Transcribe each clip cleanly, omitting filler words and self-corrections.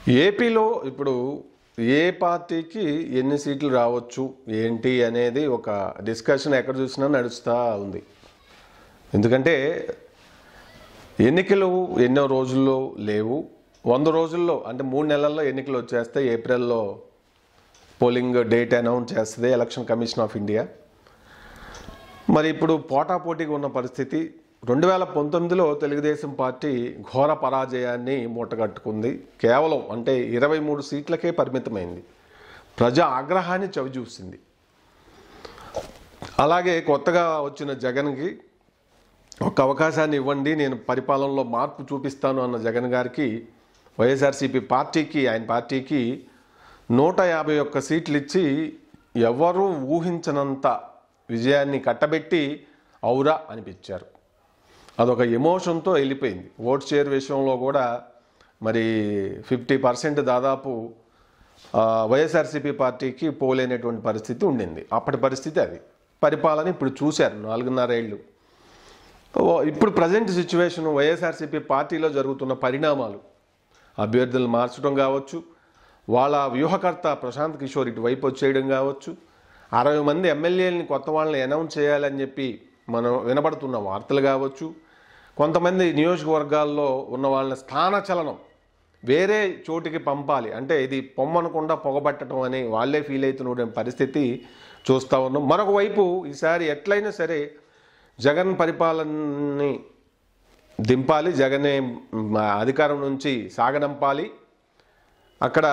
ఏపీలో ఇప్పుడు ఏ పార్టీకి ఎన్ని సీట్లు రావచ్చు ఏంటి అనేది ఒక డిస్కషన్ ఎక్కడ చూసినా నడుస్తూ ఉంది. ఎందుకంటే ఎన్నికలు ఎన్నో రోజుల్లో లేవు. 100 రోజుల్లో అంటే 3 నెలల్లో ఎన్నికలు వచ్చేస్తే ఏప్రిల్లో పోలింగ్ డేట్ అనౌన్స్ చేస్తుంది ఎలక్షన్ కమిషన్ ఆఫ్ ఇండియా. మరి ఇప్పుడు పోటాపోటీగా ఉన్న పరిస్థితి. 2019లో తెలుగుదేశం పార్టీ ఘోర పరాజయాన్ని మూటగట్టుకుంది. కేవలం అంటే 23 సీట్లకే పరిమితమైంది. ప్రజా ఆగ్రహాన్ని చవిచూసింది. అలాగే కొత్తగా వచ్చిన జగన్కి ఒక అవకాశాన్ని ఇవ్వండి, నేను పరిపాలనలో మార్పు చూపిస్తాను అన్న జగన్ గారికి వైఎస్ఆర్సీపీ పార్టీకి ఆయన పార్టీకి 151 సీట్లు ఇచ్చి ఎవరూ ఊహించనంత విజయాన్ని కట్టబెట్టి ఔరా అనిపించారు. అదొక ఎమోషన్తో వెళ్ళిపోయింది. ఓట్ షేర్ విషయంలో కూడా మరి 50% దాదాపు వైఎస్ఆర్సీపీ పార్టీకి పోలేనటువంటి పరిస్థితి ఉండింది. అప్పటి పరిస్థితి అది. పరిపాలన ఇప్పుడు చూశారు 4.5 ఏళ్ళు. ఇప్పుడు ప్రజెంట్ సిచ్యువేషన్ వైఎస్ఆర్సీపీ పార్టీలో జరుగుతున్న పరిణామాలు, అభ్యర్థులు మార్చడం కావచ్చు, వాళ్ళ వ్యూహకర్త ప్రశాంత్ కిషోర్ ఇటువైపు వచ్చేయడం కావచ్చు, 60 మంది ఎమ్మెల్యేలని కొత్త వాళ్ళని అనౌన్స్ చేయాలని చెప్పి మనం వినబడుతున్న వార్తలు కావచ్చు, కొంతమంది నియోజకవర్గాల్లో ఉన్న వాళ్ళని స్థానచలనం వేరే చోటికి పంపాలి అంటే ఇది పొమ్మనకుండా పొగబట్టడం అని వాళ్ళే ఫీల్ అవుతున్న పరిస్థితి చూస్తూ ఉన్నాం. మరొక వైపు ఈసారి ఎట్లయినా సరే జగన్ పరిపాలనని దింపాలి, జగన్నే అధికారం నుంచి సాగనంపాలి. అక్కడ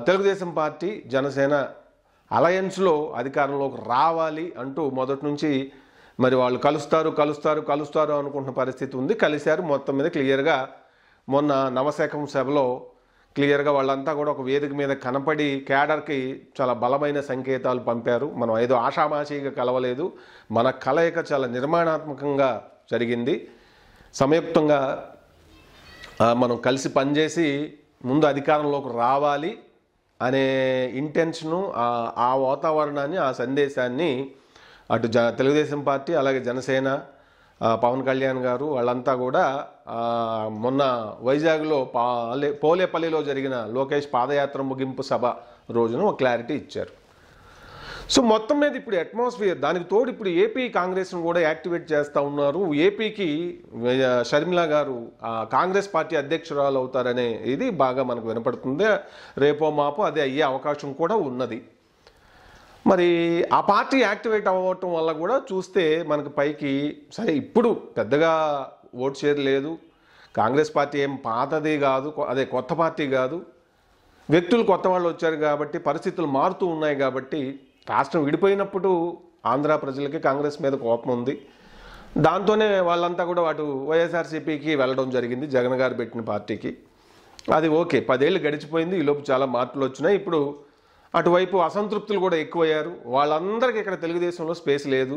తెలుగుదేశం పార్టీ జనసేన అలయన్స్లో అధికారంలోకి రావాలి అంటూ మొదటి నుంచి మరి వాళ్ళు కలుస్తారు అనుకుంటున్న పరిస్థితి ఉంది. కలిశారు. మొత్తం మీద క్లియర్గా మొన్న నవశకం సభలో క్లియర్గా వాళ్ళంతా కూడా ఒక వేదిక మీద కనపడి క్యాడర్కి చాలా బలమైన సంకేతాలు పంపారు. మనం ఏదో ఆషామాషిగా కలవలేదు, మన కలయిక చాలా నిర్మాణాత్మకంగా జరిగింది. సంయుక్తంగా మనం కలిసి పనిచేసి ముందు అధికారంలోకి రావాలి అనే ఇంటెన్షను, ఆ వాతావరణాన్ని, ఆ సందేశాన్ని అటు తెలుగుదేశం పార్టీ అలాగే జనసేన పవన్ కళ్యాణ్ గారు వాళ్ళంతా కూడా మొన్న వైజాగ్లో పోలేపల్లిలో జరిగిన లోకేష్ పాదయాత్ర ముగింపు సభ రోజున ఒక క్లారిటీ ఇచ్చారు. సో మొత్తం మీద ఇప్పుడు అట్మాస్ఫియర్ దానికి తోడు ఇప్పుడు ఏపీ కాంగ్రెస్ను కూడా యాక్టివేట్ చేస్తూ ఉన్నారు. ఏపీకి షర్మిల గారు కాంగ్రెస్ పార్టీ అధ్యక్షురాలు అవుతారనే ఇది బాగా మనకు వినపడుతుంది. రేపో మాపో అదే అయ్యే అవకాశం కూడా ఉన్నది. మరి ఆ పార్టీ యాక్టివేట్ అవ్వటం వల్ల కూడా చూస్తే మనకు పైకి సరే ఇప్పుడు పెద్దగా ఓట్ షేర్ లేదు. కాంగ్రెస్ పార్టీ ఏం పాతది కాదు, అదే కొత్త పార్టీ కాదు. వ్యక్తులు కొత్త వాళ్ళు వచ్చారు కాబట్టి పరిస్థితులు మారుతూ ఉన్నాయి కాబట్టి రాష్ట్రం విడిపోయినప్పుడు ఆంధ్ర ప్రజలకి కాంగ్రెస్ మీద కోపం ఉంది. దాంతోనే వాళ్ళంతా కూడా అటు వైఎస్ఆర్సీపీకి వెళ్ళడం జరిగింది, జగన్ గారు పెట్టిన పార్టీకి. అది ఓకే, 10 ఏళ్ళు గడిచిపోయింది. ఈలోపు చాలా మార్పులు వచ్చినాయి. ఇప్పుడు అటువైపు అసంతృప్తులు కూడా ఎక్కువయ్యారు. వాళ్ళందరికీ ఇక్కడ తెలుగుదేశంలో స్పేస్ లేదు.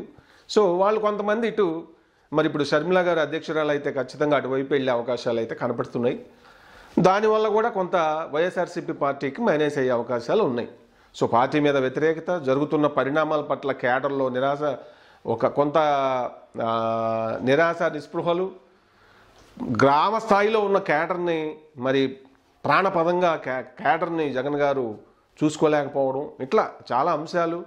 సో వాళ్ళు కొంతమంది ఇటు మరి ఇప్పుడు షర్మిల గారు అధ్యక్షురాలు అయితే ఖచ్చితంగా అటువైపు వెళ్ళే అవకాశాలు అయితే కనపడుతున్నాయి. దానివల్ల కూడా కొంత వైఎస్ఆర్సీపీ పార్టీకి మైనస్ అయ్యే అవకాశాలు ఉన్నాయి. సో పార్టీ మీద వ్యతిరేకత, జరుగుతున్న పరిణామాల పట్ల కేడర్లో నిరాశ, కొంత నిరాశ నిస్పృహలు, గ్రామ స్థాయిలో ఉన్న కేడర్ని మరి ప్రాణపదంగా కేడర్ని జగన్ గారు చూసుకోలేకపోవడం, ఇట్లా చాలా అంశాలు.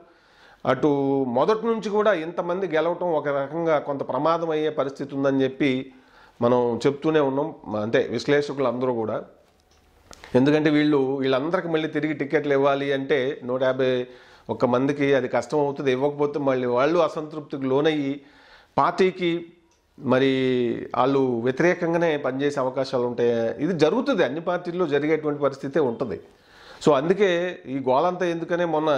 అటు మొదటి నుంచి కూడా ఇంతమంది గెలవటం ఒక రకంగా కొంత ప్రమాదం అయ్యే పరిస్థితి ఉందని చెప్పి మనం చెప్తూనే ఉన్నాం. అంటే విశ్లేషకులు అందరూ కూడా. ఎందుకంటే వీళ్ళందరికీ మళ్ళీ తిరిగి టికెట్లు ఇవ్వాలి అంటే 151 మందికి అది కష్టం అవుతుంది. ఇవ్వకపోతే మళ్ళీ వాళ్ళు అసంతృప్తికి లోనయ్యి పార్టీకి మరి వాళ్ళు వ్యతిరేకంగానే పనిచేసే అవకాశాలు ఉంటాయి. ఇది జరుగుతుంది, అన్ని పార్టీల్లో జరిగేటువంటి పరిస్థితే ఉంటుంది. సో అందుకే ఈ గోలంతా ఎందుకనే మొన్న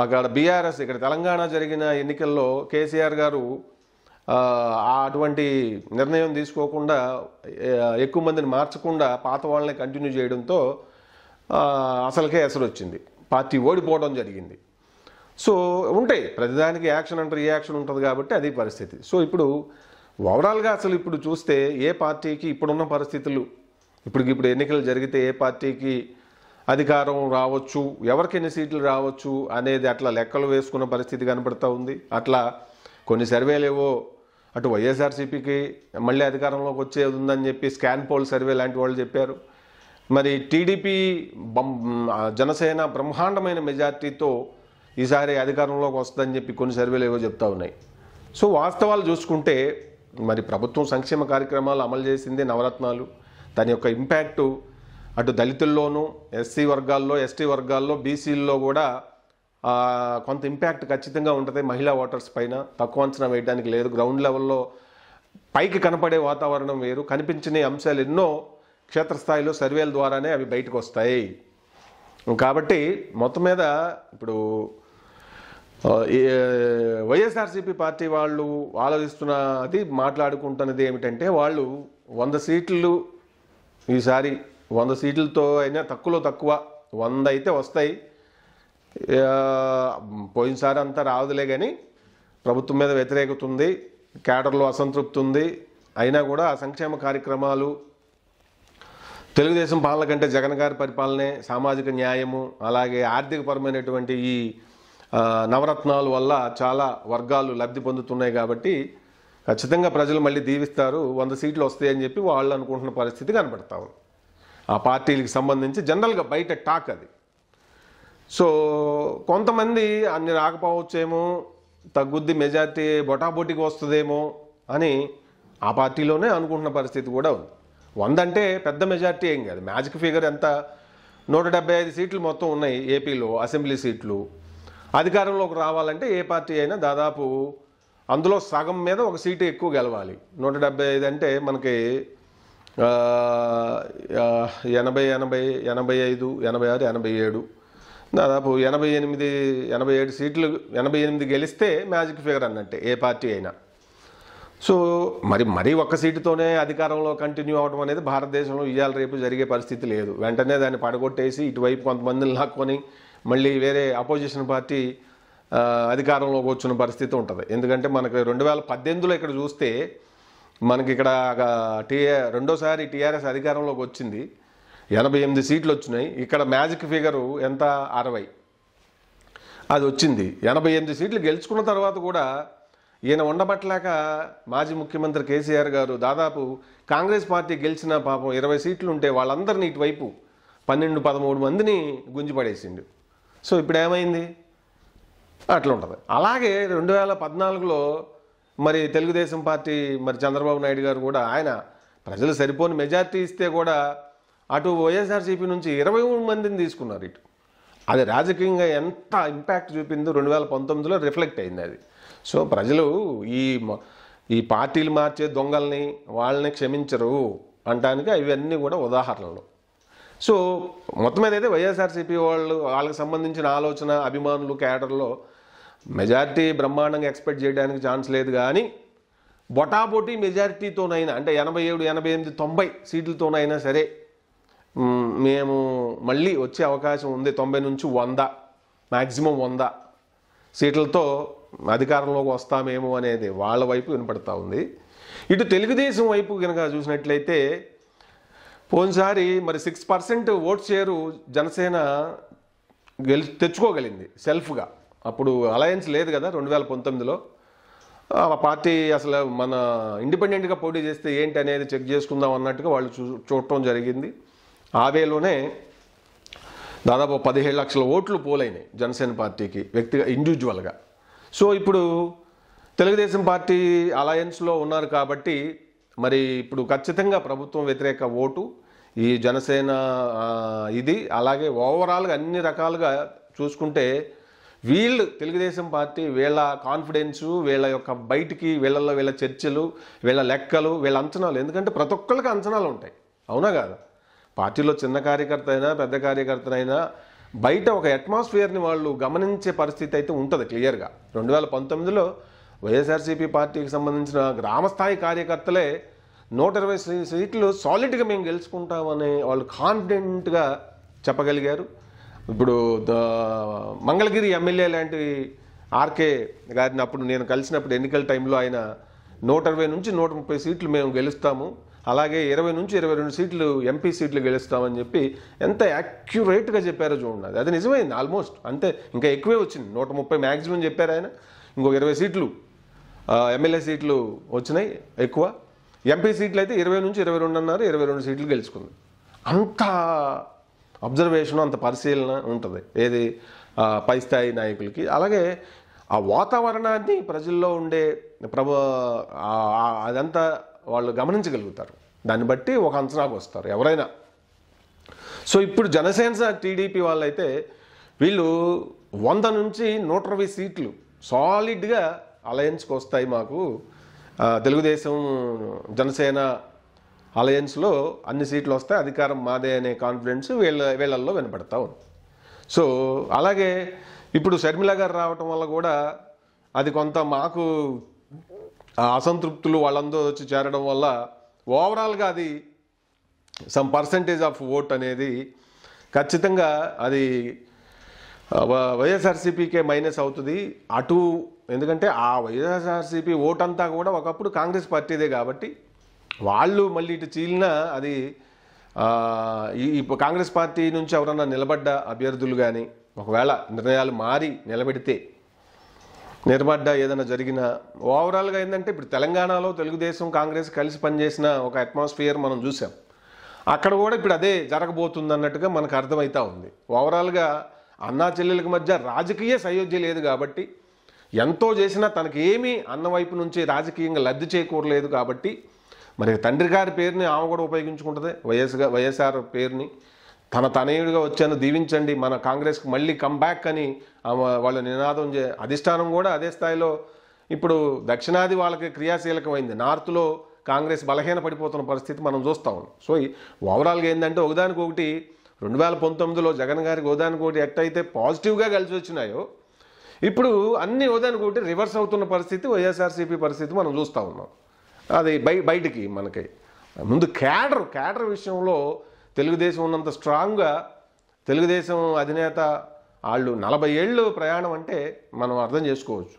అక్కడ బీఆర్ఎస్ ఇక్కడ తెలంగాణ జరిగిన ఎన్నికల్లో కేసీఆర్ గారు అటువంటి నిర్ణయం తీసుకోకుండా ఎక్కువ మందిని మార్చకుండా పాత వాళ్ళని కంటిన్యూ చేయడంతో అసలుకే ఎసరు వచ్చింది, పార్టీ ఓడిపోవడం జరిగింది. సో ఉంటాయి ప్రతిదానికి యాక్షన్ అంటే రియాక్షన్ ఉంటుంది కాబట్టి అది పరిస్థితి. సో ఇప్పుడు ఓవరాల్గా అసలు ఇప్పుడు చూస్తే ఏ పార్టీకి ఇప్పుడున్న పరిస్థితులు, ఇప్పుడు ఎన్నికలు జరిగితే ఏ పార్టీకి అధికారం రావచ్చు, ఎవరికి ఎన్ని సీట్లు రావచ్చు అనేది అట్లా లెక్కలు వేసుకున్న పరిస్థితి కనపడుతూ ఉంది. అట్లా కొన్ని సర్వేలేవో అటు వైఎస్ఆర్సీపీకి మళ్ళీ అధికారంలోకి వచ్చేది ఉందని చెప్పి స్కాన్ పోల్ సర్వే లాంటి వాళ్ళు చెప్పారు. మరి టీడీపీ జనసేన బ్రహ్మాండమైన మెజార్టీతో ఈసారి అధికారంలోకి వస్తుందని చెప్పి కొన్ని సర్వేలు ఏవో చెప్తా ఉన్నాయి. సో వాస్తవాలు చూసుకుంటే మరి ప్రభుత్వం సంక్షేమ కార్యక్రమాలు అమలు చేసింది నవరత్నాలు. దాని యొక్క ఇంపాక్టు అటు దళితుల్లోనూ, ఎస్సీ వర్గాల్లో, ఎస్టీ వర్గాల్లో, బీసీల్లో కూడా కొంత ఇంపాక్ట్ ఖచ్చితంగా ఉంటుంది. మహిళా ఓటర్స్ పైన తక్కువ అంచనా వేయడానికి లేదు. గ్రౌండ్ లెవెల్లో పైకి కనపడే వాతావరణం వేరు, కనిపించని అంశాలు ఎన్నో క్షేత్రస్థాయిలో సర్వేల ద్వారానే అవి బయటకు వస్తాయి. కాబట్టి మొత్తం మీద ఇప్పుడు వైఎస్ఆర్సీపీ పార్టీ వాళ్ళు ఆలోచిస్తున్నది, మాట్లాడుకుంటున్నది ఏమిటంటే వాళ్ళు 100 సీట్లు ఈసారి 100 సీట్లతో అయినా తక్కువలో తక్కువ 100 అయితే వస్తాయి. పోయినసారి అంతా రాదులే కానీ ప్రభుత్వం మీద వ్యతిరేకత ఉంది, కేడర్లో అసంతృప్తి ఉంది. అయినా కూడా ఆ సంక్షేమ కార్యక్రమాలు, తెలుగుదేశం పాలన కంటే జగన్ గారి పరిపాలనే, సామాజిక న్యాయము, అలాగే ఆర్థికపరమైనటువంటి ఈ నవరత్నాల వల్ల చాలా వర్గాలు లబ్ధి పొందుతున్నాయి. కాబట్టి ఖచ్చితంగా ప్రజలు మళ్ళీ దీవిస్తారు, 100 సీట్లు వస్తాయని చెప్పి వాళ్ళు అనుకుంటున్న పరిస్థితి కనబడతా ఉంది. ఆ పార్టీలకు సంబంధించి జనరల్గా బయట టాక్ అది. సో కొంతమంది అన్ని రాకపోవచ్చేమో, తగ్గుద్ది, మెజార్టీ బొటాబొటికి వస్తుందేమో అని ఆ పార్టీలోనే అనుకుంటున్న పరిస్థితి కూడా ఉంది. 100 అంటే పెద్ద మెజార్టీ ఏం కాదు. మ్యాజిక్ ఫిగర్ ఎంత, 175 సీట్లు మొత్తం ఉన్నాయి ఏపీలో అసెంబ్లీ సీట్లు. అధికారంలోకి రావాలంటే ఏ పార్టీ అయినా దాదాపు అందులో సగం మీద ఒక సీటు ఎక్కువ గెలవాలి. 175 అంటే మనకి 80, 85, 86, 87, దాదాపు 88, 87 సీట్లు, 88 గెలిస్తే మ్యాజిక్ ఫిగర్ అన్నట్టే ఏ పార్టీ అయినా. సో మరీ ఒక్క సీటుతోనే అధికారంలో కంటిన్యూ అవడం అనేది భారతదేశంలో ఇవాళ రేపు జరిగే పరిస్థితి లేదు. వెంటనే దాన్ని పడగొట్టేసి ఇటువైపు కొంతమందిని లాక్కొని మళ్ళీ వేరే అపోజిషన్ పార్టీ అధికారంలోకి వచ్చిన పరిస్థితి ఉంటుంది. ఎందుకంటే మనకి 2018లో ఇక్కడ చూస్తే మనకి ఇక్కడ రెండోసారి టీఆర్ఎస్ అధికారంలోకి వచ్చింది, 88 సీట్లు వచ్చినాయి. ఇక్కడ మ్యాజిక్ ఫిగరు ఎంత, 60 అది వచ్చింది. 88 సీట్లు గెలుచుకున్న తర్వాత కూడా ఈయన ఉండబట్టలేక మాజీ ముఖ్యమంత్రి కేసీఆర్ గారు దాదాపు కాంగ్రెస్ పార్టీ గెలిచిన పాపం 20 సీట్లు ఉంటే వాళ్ళందరినీ ఇటువైపు 12, 13 మందిని గుంజిపడేసిండు. సో ఇప్పుడు ఏమైంది, అట్లా ఉంటుంది. అలాగే 2014లో మరి తెలుగుదేశం పార్టీ, మరి చంద్రబాబు నాయుడు గారు కూడా ఆయన ప్రజలు సరిపోని మెజార్టీ ఇస్తే కూడా అటు వైఎస్ఆర్సీపీ నుంచి 23 మందిని తీసుకున్నారు ఇటు. అది రాజకీయంగా ఎంత ఇంపాక్ట్ చూపిందో 2019లో రిఫ్లెక్ట్ అయింది అది. సో ప్రజలు ఈ పార్టీలు మార్చే దొంగల్ని వాళ్ళని క్షమించరు అంటానికి ఇవన్నీ కూడా ఉదాహరణలు. సో మొత్తం మీద అయితే వైఎస్ఆర్సీపీ వాళ్ళకి సంబంధించిన ఆలోచన, అభిమానులు, కేడర్లో మెజార్టీ బ్రహ్మాండంగా ఎక్స్పెక్ట్ చేయడానికి ఛాన్స్ లేదు. కానీ బొటాబొటీ మెజారిటీతోనైనా, అంటే 87, 88, 90 సీట్లతోనైనా సరే మేము మళ్ళీ వచ్చే అవకాశం ఉంది. 90 నుంచి 100, మ్యాక్సిమం 100 సీట్లతో అధికారంలోకి వస్తామేమో అనేది వాళ్ళ వైపు వినపడతా ఉంది. ఇటు తెలుగుదేశం వైపు కనుక చూసినట్లయితే పోయినసారి మరి 6% ఓట్ షేరు జనసేన తెచ్చుకోగలిగింది సెల్ఫ్గా. అప్పుడు అలయన్స్ లేదు కదా 2019లో. ఆ పార్టీ అసలు మన ఇండిపెండెంట్గా పోటీ చేస్తే ఏంటి అనేది చెక్ చేసుకుందాం అన్నట్టుగా వాళ్ళు చూడటం జరిగింది. ఆ వేలోనే దాదాపు 17 లక్షల ఓట్లు పోలైనాయి జనసేన పార్టీకి ఇండివిజువల్గా. సో ఇప్పుడు తెలుగుదేశం పార్టీ అలయన్స్లో ఉన్నారు కాబట్టి మరి ఇప్పుడు ఖచ్చితంగా ప్రభుత్వం వ్యతిరేక ఓటు ఈ జనసేన ఇది. అలాగే ఓవరాల్గా అన్ని రకాలుగా చూసుకుంటే వీళ్ళు తెలుగుదేశం పార్టీ వీళ్ళ కాన్ఫిడెన్సు, వీళ్ళ యొక్క బయటికి వీళ్ళల్లో వీళ్ళ చర్చలు, వీళ్ళ లెక్కలు, వీళ్ళ అంచనాలు, ఎందుకంటే ప్రతి ఒక్కరికి అంచనాలు ఉంటాయి, అవునా కాదు? పార్టీలో చిన్న కార్యకర్త అయినా పెద్ద కార్యకర్తనైనా బయట ఒక అట్మాస్ఫియర్ని వాళ్ళు గమనించే పరిస్థితి అయితే ఉంటుంది క్లియర్గా. 2019లో వైఎస్ఆర్సీపీ పార్టీకి సంబంధించిన గ్రామస్థాయి కార్యకర్తలే 120 సీట్లు సాలిడ్గా మేము గెలుచుకుంటామని వాళ్ళు కాన్ఫిడెంట్గా చెప్పగలిగారు. ఇప్పుడు మంగళగిరి ఎమ్మెల్యే లాంటి ఆర్కే గారిని అప్పుడు నేను కలిసినప్పుడు ఎన్నికల టైంలో ఆయన 120 నుంచి 130 సీట్లు మేము గెలుస్తాము, అలాగే 20 నుంచి 22 సీట్లు ఎంపీ సీట్లు గెలుస్తామని చెప్పి ఎంత యాక్యురేట్గా చెప్పారో చూడండి. అది నిజమైంది ఆల్మోస్ట్. అంతే, ఇంకా ఎక్కువే వచ్చింది. 130 మ్యాక్సిమం చెప్పారు ఆయన. ఇంకో 20 సీట్లు ఎమ్మెల్యే సీట్లు వచ్చినాయి ఎక్కువ. ఎంపీ సీట్లు అయితే 20 నుంచి 22 అన్నారు, 22 సీట్లు గెలుచుకుంది. అంత అబ్జర్వేషన్, అంత పరిశీలన ఉంటుంది ఏది పై స్థాయి నాయకులకి. అలాగే ఆ వాతావరణాన్ని ప్రజల్లో ఉండే అదంతా వాళ్ళు గమనించగలుగుతారు. దాన్ని బట్టి ఒక అంచనాకు వస్తారు ఎవరైనా. సో ఇప్పుడు జనసేన టీడీపీ వాళ్ళైతే వీళ్ళు 100 నుంచి 120 సీట్లు సాలిడ్గా అలయన్స్కి వస్తాయి. మాకు తెలుగుదేశం జనసేన అలయన్స్లో అన్ని సీట్లు వస్తాయి, అధికారం మాదే అనే కాన్ఫిడెన్స్ వీళ్ళల్లో వినపడతా ఉంది. సో అలాగే ఇప్పుడు షర్మిల గారు రావటం వల్ల కూడా అది కొంత మాకు అసంతృప్తులు వాళ్ళందరూ వచ్చి చేరడం వల్ల ఓవరాల్గా అది సమ్ పర్సంటేజ్ ఆఫ్ ఓట్ అనేది ఖచ్చితంగా అది వైఎస్ఆర్సీపీకే మైనస్ అవుతుంది అటు. ఎందుకంటే ఆ వైఎస్ఆర్సీపీ ఓటంతా కూడా ఒకప్పుడు కాంగ్రెస్ పార్టీదే కాబట్టి వాళ్ళు మళ్ళీ ఇటు చీలినా అది ఈ కాంగ్రెస్ పార్టీ నుంచి ఎవరన్నా నిలబడ్డ అభ్యర్థులు కానీ ఒకవేళ నిర్ణయాలు మారి నిలబడ్డ ఏదైనా జరిగిన ఓవరాల్గా ఏంటంటే ఇప్పుడు తెలంగాణలో తెలుగుదేశం కాంగ్రెస్ కలిసి పనిచేసిన ఒక అట్మాస్ఫియర్ మనం చూసాం. అక్కడ కూడా ఇప్పుడు అదే జరగబోతుంది అన్నట్టుగా మనకు అర్థమవుతా ఉంది. ఓవరాల్గా అన్నా చెల్లెలకు మధ్య రాజకీయ సయోధ్య లేదు కాబట్టి ఎంతో చేసినా తనకి ఏమీ అన్న వైపు నుంచి రాజకీయంగా లబ్ధి చేకూరలేదు కాబట్టి మరి తండ్రి గారి పేరుని ఆమె కూడా ఉపయోగించుకుంటుంది. వైఎస్ఆర్ పేరుని తన తనయుడిగా వచ్చాను దీవించండి మన కాంగ్రెస్కి మళ్ళీ కంబ్యాక్ అని వాళ్ళ నినాదం అధిష్టానం కూడా అదే స్థాయిలో ఇప్పుడు దక్షిణాది వాళ్ళకి క్రియాశీలకమైంది. నార్త్లో కాంగ్రెస్ బలహీన పడిపోతున్న పరిస్థితి మనం చూస్తూ ఉన్నాం. సో ఓవరాల్గా ఏంటంటే ఒకదానికొకటి 2019లో జగన్ గారికి ఒకదానికొకటి ఎట్టయితే పాజిటివ్గా కలిసి వచ్చినాయో ఇప్పుడు అన్ని ఒకదానికొకటి రివర్స్ అవుతున్న పరిస్థితి వైఎస్ఆర్సీపీ పరిస్థితి మనం చూస్తూ ఉన్నాం. అది బయటికి మనకి ముందు క్యాడర్ విషయంలో తెలుగుదేశం ఉన్నంత స్ట్రాంగ్గా తెలుగుదేశం అధినేత వాళ్ళు 40 ఏళ్ళు ప్రయాణం అంటే మనం అర్థం చేసుకోవచ్చు.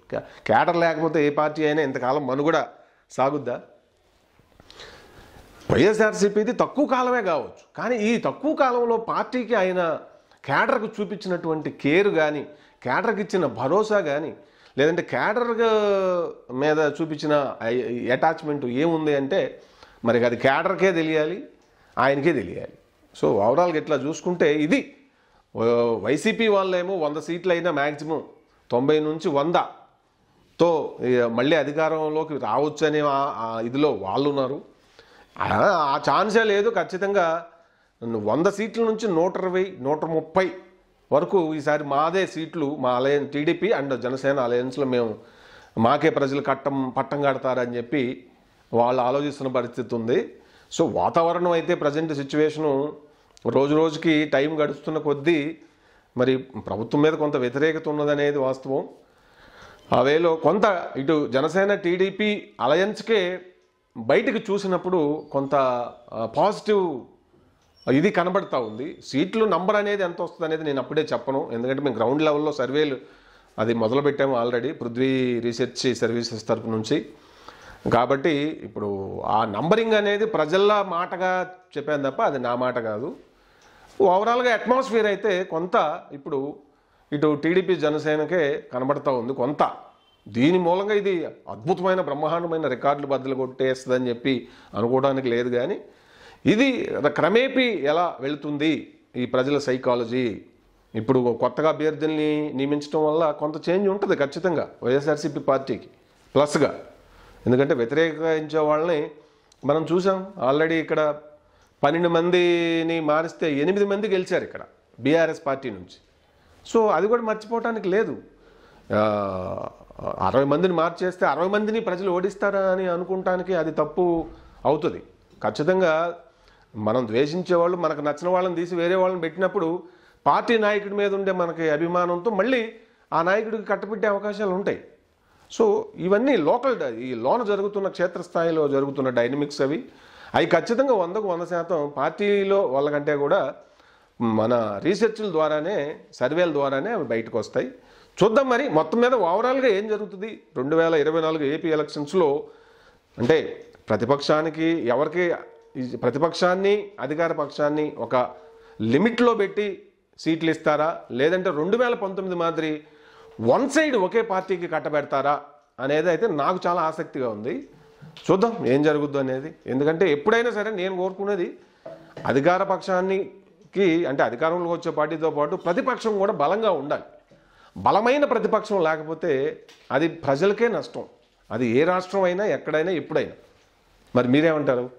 క్యాడర్ లేకపోతే ఏ పార్టీ అయినా ఇంతకాలం మనుగడ సాగుద్దా? వైఎస్ఆర్సీపీది తక్కువ కాలమే కావచ్చు, కానీ ఈ తక్కువ కాలంలో పార్టీకి ఆయన క్యాడర్కు చూపించినటువంటి కేర్ కానీ క్యాడర్కి ఇచ్చిన భరోసా కానీ లేదంటే క్యాడర్ మీద చూపించిన అటాచ్మెంట్ ఏముంది అంటే మరి అది క్యాడర్కే తెలియాలి, ఆయనకే తెలియాలి. సో ఓవరాల్గా ఇట్లా చూసుకుంటే ఇది వైసీపీ వాళ్ళేమో 100 సీట్లు అయినా మ్యాక్సిమం 90 నుంచి 100తో మళ్ళీ అధికారంలోకి రావచ్చు అనే ఇదిలో వాళ్ళు ఉన్నారు. ఆ ఛాన్సే లేదు. ఖచ్చితంగా 100 సీట్ల నుంచి 120, 130 వరకు ఈసారి మాదే సీట్లు మా అలయన్స్ టీడీపీ అండ్ జనసేన అలయన్స్లో మాకే ప్రజలు పట్టం కడతారని చెప్పి వాళ్ళు ఆలోచిస్తున్న పరిస్థితి ఉంది. సో వాతావరణం అయితే ప్రజెంట్ సిచ్యువేషను రోజు రోజుకి టైం గడుస్తున్న కొద్దీ మరి ప్రభుత్వం మీద కొంత వ్యతిరేకత ఉన్నదనేది వాస్తవం. ఆ వేలో కొంత ఇటు జనసేన టీడీపీ అలయన్స్కే బయటికి చూసినప్పుడు కొంత పాజిటివ్ ఇది కనబడతా ఉంది. సీట్లు నంబర్ అనేది ఎంత వస్తుంది అనేది నేను అప్పుడే చెప్పను, ఎందుకంటే మేము గ్రౌండ్ లెవెల్లో సర్వేలు అది మొదలుపెట్టాము ఆల్రెడీ పృథ్వీ రీసెర్చ్ సర్వీసెస్ తరపు నుంచి. కాబట్టి ఇప్పుడు ఆ నంబరింగ్ అనేది ప్రజల మాటగా చెప్పాను తప్ప అది నా మాట కాదు. ఓవరాల్గా అట్మాస్ఫియర్ అయితే కొంత ఇప్పుడు ఇటు టీడీపీ జనసేనకే కనబడతా ఉంది కొంత. దీని మూలంగా ఇది అద్భుతమైన బ్రహ్మాండమైన రికార్డులు బద్దలు కొట్టేస్తుందని చెప్పి అనుకోవడానికి లేదు, కానీ ఇది క్రమేపీ ఎలా వెళుతుంది ఈ ప్రజల సైకాలజీ. ఇప్పుడు కొత్తగా అభ్యర్థుల్ని నియమించడం వల్ల కొంత చేంజ్ ఉంటుంది ఖచ్చితంగా వైఎస్ఆర్సీపీ పార్టీకి ప్లస్గా. ఎందుకంటే వ్యతిరేకించే వాళ్ళని మనం చూసాం ఆల్రెడీ. ఇక్కడ 12 మందిని మారిస్తే 8 మంది గెలిచారు ఇక్కడ బీఆర్ఎస్ పార్టీ నుంచి. సో అది కూడా మర్చిపోవటానికి లేదు. 60 మందిని మార్చేస్తే 60 మందిని ప్రజలు ఓడిస్తారా అని అనుకుంటానికి అది తప్పు అవుతుంది. ఖచ్చితంగా మనం ద్వేషించేవాళ్ళు మనకు నచ్చిన వాళ్ళని తీసి వేరే వాళ్ళని పెట్టినప్పుడు పార్టీ నాయకుడి మీద ఉండే మనకి అభిమానంతో మళ్ళీ ఆ నాయకుడికి కట్టబెట్టే అవకాశాలు ఉంటాయి. సో ఇవన్నీ ఈ లోన జరుగుతున్న క్షేత్రస్థాయిలో జరుగుతున్న డైనమిక్స్ అవి ఖచ్చితంగా 100కు 100% పార్టీలో వాళ్ళకంటే కూడా మన రీసెర్చ్ల ద్వారానే సర్వేల ద్వారానే అవి బయటకు వస్తాయి. చూద్దాం మరి మొత్తం మీద ఓవరాల్గా ఏం జరుగుతుంది 2024 ఏపీ ఎలక్షన్స్లో. అంటే ప్రతిపక్షాన్ని అధికార పక్షాన్ని ఒక లిమిట్లో పెట్టి సీట్లు ఇస్తారా, లేదంటే 2019 మాదిరి వన్ సైడ్ ఒకే పార్టీకి కట్టబెడతారా అనేది అయితే నాకు చాలా ఆసక్తిగా ఉంది. చూద్దాం ఏం జరుగుద్దు అనేది. ఎందుకంటే ఎప్పుడైనా సరే నేను కోరుకునేది అధికార పక్షానికి అంటే అధికారంలోకి వచ్చే పార్టీతో పాటు ప్రతిపక్షం కూడా బలంగా ఉండాలి. బలమైన ప్రతిపక్షం లేకపోతే అది ప్రజలకే నష్టం. అది ఏ రాష్ట్రం అయినా, ఎక్కడైనా, ఎప్పుడైనా. మరి మీరేమంటారు?